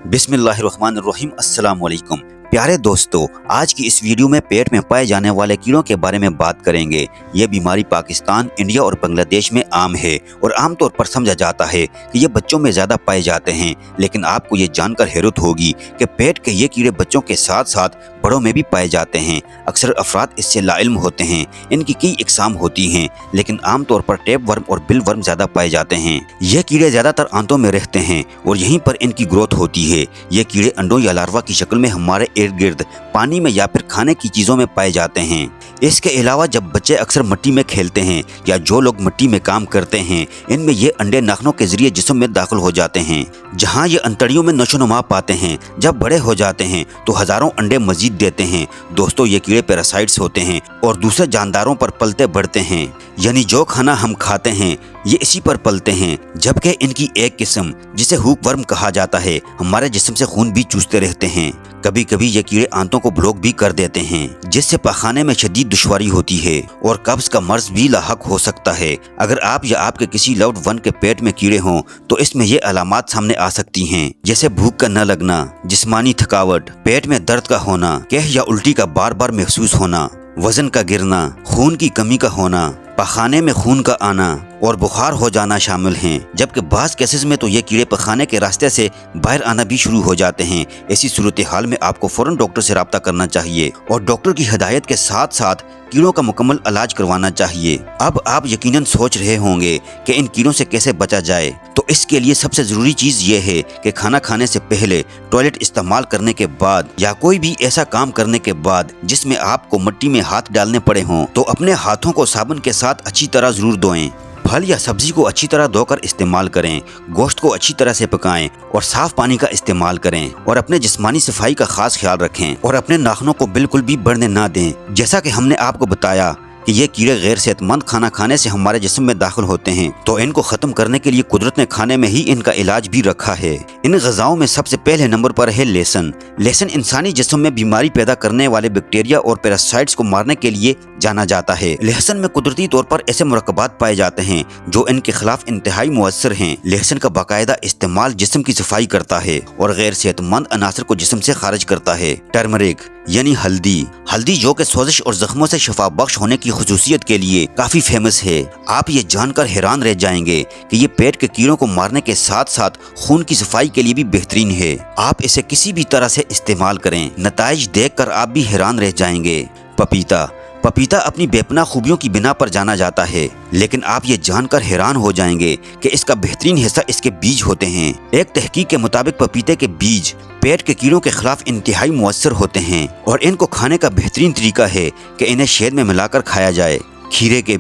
बिस्मिल्लाहिर्रहमानिर्रहीम। अस्सलाम वालेकुम। प्यारे दोस्तों, आज की इस वीडियो में पेट में पाए जाने वाले कीड़ों के बारे में बात करेंगे। ये बीमारी पाकिस्तान, इंडिया और बांग्लादेश में आम है और आमतौर पर समझा जाता है कि ये बच्चों में ज़्यादा पाए जाते हैं, लेकिन आपको ये जानकर हैरत होगी कि पेट के ये कीड़े बच्चों के साथ साथ बड़ों में भी पाए जाते हैं। अक्सर अफराद इससे लाइल्म होते हैं। इनकी कई इकसाम होती हैं, लेकिन आमतौर पर टैप वर्म और बिल वर्म ज़्यादा पाए जाते हैं। ये कीड़े ज़्यादातर आंतों में रहते हैं और यहीं पर इनकी ग्रोथ होती है। ये कीड़े अंडों या लार्वा की शक्ल में हमारे इर्द गिर्द पानी में या फिर खाने की चीज़ों में पाए जाते हैं। इसके अलावा जब बच्चे अक्सर मिट्टी में खेलते हैं या जो लोग मिट्टी में काम करते हैं, इनमें ये अंडे नाखनों के जरिए जिस्म में दाखिल हो जाते हैं, जहां ये अंतड़ियों में नशोनुमा पाते हैं। जब बड़े हो जाते हैं तो हज़ारों अंडे मजीद देते हैं। दोस्तों, ये कीड़े पैरासाइट्स होते हैं और दूसरे जानदारों पर पलते बढ़ते हैं, यानी जो खाना हम खाते हैं ये इसी पर पलते हैं। जबकि इनकी एक किस्म जिसे हुक वर्म कहा जाता है हमारे जिस्म से खून भी चूसते रहते हैं। कभी कभी ये कीड़े आंतों को ब्लॉक भी कर देते हैं, जिससे पखाने में शदीद दुश्वारी होती है और कब्ज का मर्ज भी लाहक हो सकता है। अगर आप या आपके किसी लव्ड वन के पेट में कीड़े हों तो इसमें ये अलामात सामने आ सकती हैं, जैसे भूख का न लगना, जिस्मानी थकावट, पेट में दर्द का होना, कह या उल्टी का बार बार महसूस होना, वजन का गिरना, खून की कमी का होना, पखाने में खून का आना और बुखार हो जाना शामिल हैं। जबकि बाज़ केसेस में तो ये कीड़े पखाने के रास्ते से बाहर आना भी शुरू हो जाते हैं। ऐसी सूरत हाल में आपको फौरन डॉक्टर से रब्ता करना चाहिए और डॉक्टर की हिदायत के साथ साथ कीड़ों का मुकम्मल इलाज करवाना चाहिए। अब आप यकीनन सोच रहे होंगे कि इन कीड़ों से कैसे बचा जाए, तो इसके लिए सबसे ज़रूरी चीज़ ये है कि खाना खाने से पहले, टॉयलेट इस्तेमाल करने के बाद या कोई भी ऐसा काम करने के बाद जिसमें आपको मिट्टी में हाथ डालने पड़े हों, तो अपने हाथों को साबुन के साथ अच्छी तरह ज़रूर धोएं। फल या सब्जी को अच्छी तरह धोकर इस्तेमाल करें, गोश्त को अच्छी तरह से पकाएं और साफ पानी का इस्तेमाल करें और अपने जिस्मानी सफाई का खास ख्याल रखें और अपने नाखूनों को बिल्कुल भी बढ़ने ना दें। जैसा कि हमने आपको बताया कि ये कीड़े गैर सेहतमंद खाना खाने से हमारे जिस्म में दाखिल होते हैं, तो इनको ख़त्म करने के लिए कुदरत ने खाने में ही इनका इलाज भी रखा है। इन ग़िज़ाओं में सबसे पहले नंबर पर है लहसुन। लहसुन इंसानी जिस्म में बीमारी पैदा करने वाले बैक्टीरिया और पैरासाइट्स को मारने के लिए जाना जाता है। लहसुन में कुदरती तौर पर ऐसे मुरक्कबात पाए जाते हैं जो इनके खिलाफ इंतहाई मुअस्सर हैं। लहसुन का बाकायदा इस्तेमाल जिस्म की सफाई करता है और गैर सेहतमंद अनासर को जिस्म से खारिज करता है। टर्मरिक यानी हल्दी जो कि सोजिश और जख्मों से शफा बख्श होने की खुसूसियत के लिए काफी फेमस है। आप ये जानकर हैरान रह जाएंगे कि ये पेट के कीड़ों को मारने के साथ साथ खून की सफाई के लिए भी बेहतरीन है। आप इसे किसी भी तरह से इस्तेमाल करें, नताइज देखकर आप भी हैरान रह जाएंगे। पपीता अपनी बेपनाह खूबियों की बिना पर जाना जाता है, लेकिन आप ये जानकर हैरान हो जाएंगे कि इसका बेहतरीन हिस्सा इसके बीज होते हैं। एक तहकीक के मुताबिक पपीते के बीज पेट के कीड़ों के खिलाफ इंतहाई मुअस्सर होते हैं और इनको खाने का बेहतरीन तरीका है कि इन्हें शहद में मिलाकर खाया जाए। खीरे के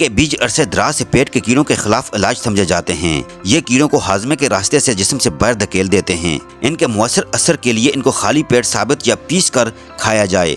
बीज अरसे दराज से पेट के कीड़ों के खिलाफ इलाज समझे जाते हैं। ये कीड़ों को हाजमे के रास्ते से जिस्म से बाहर धकेल देते हैं। इनके मुअस्सर असर के लिए इनको खाली पेट साबित या पीस कर खाया जाए।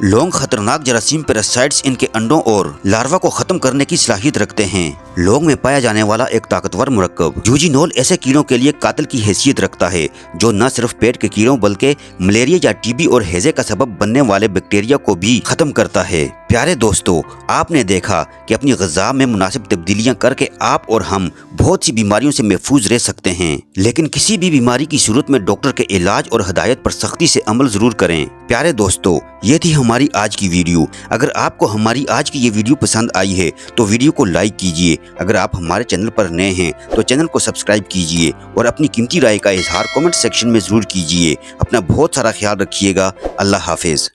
लौंग खतरनाक जरासीम पैरासाइट्स इनके अंडों और लार्वा को खत्म करने की सलाहियत रखते हैं। लौंग में पाया जाने वाला एक ताकतवर मुरक्कब यूजिनोल ऐसे कीड़ों के लिए कातिल की हैसियत रखता है, जो न सिर्फ पेट के कीड़ों बल्कि मलेरिया या टीबी और हैजे का सबब बनने वाले बैक्टीरिया को भी खत्म करता है। प्यारे दोस्तों, आपने देखा कि अपनी ग़िज़ा में मुनासिब तब्दीलियां करके आप और हम बहुत सी बीमारियों से महफूज रह सकते हैं, लेकिन किसी भी बीमारी की सूरत में डॉक्टर के इलाज और हिदायत पर सख्ती से अमल ज़रूर करें। प्यारे दोस्तों, ये थी हमारी आज की वीडियो। अगर आपको हमारी आज की ये वीडियो पसंद आई है तो वीडियो को लाइक कीजिए। अगर आप हमारे चैनल पर नए हैं तो चैनल को सब्सक्राइब कीजिए और अपनी कीमती राय का इजहार कमेंट सेक्शन में ज़रूर कीजिए। अपना बहुत सारा ख्याल रखिएगा। अल्लाह हाफिज़।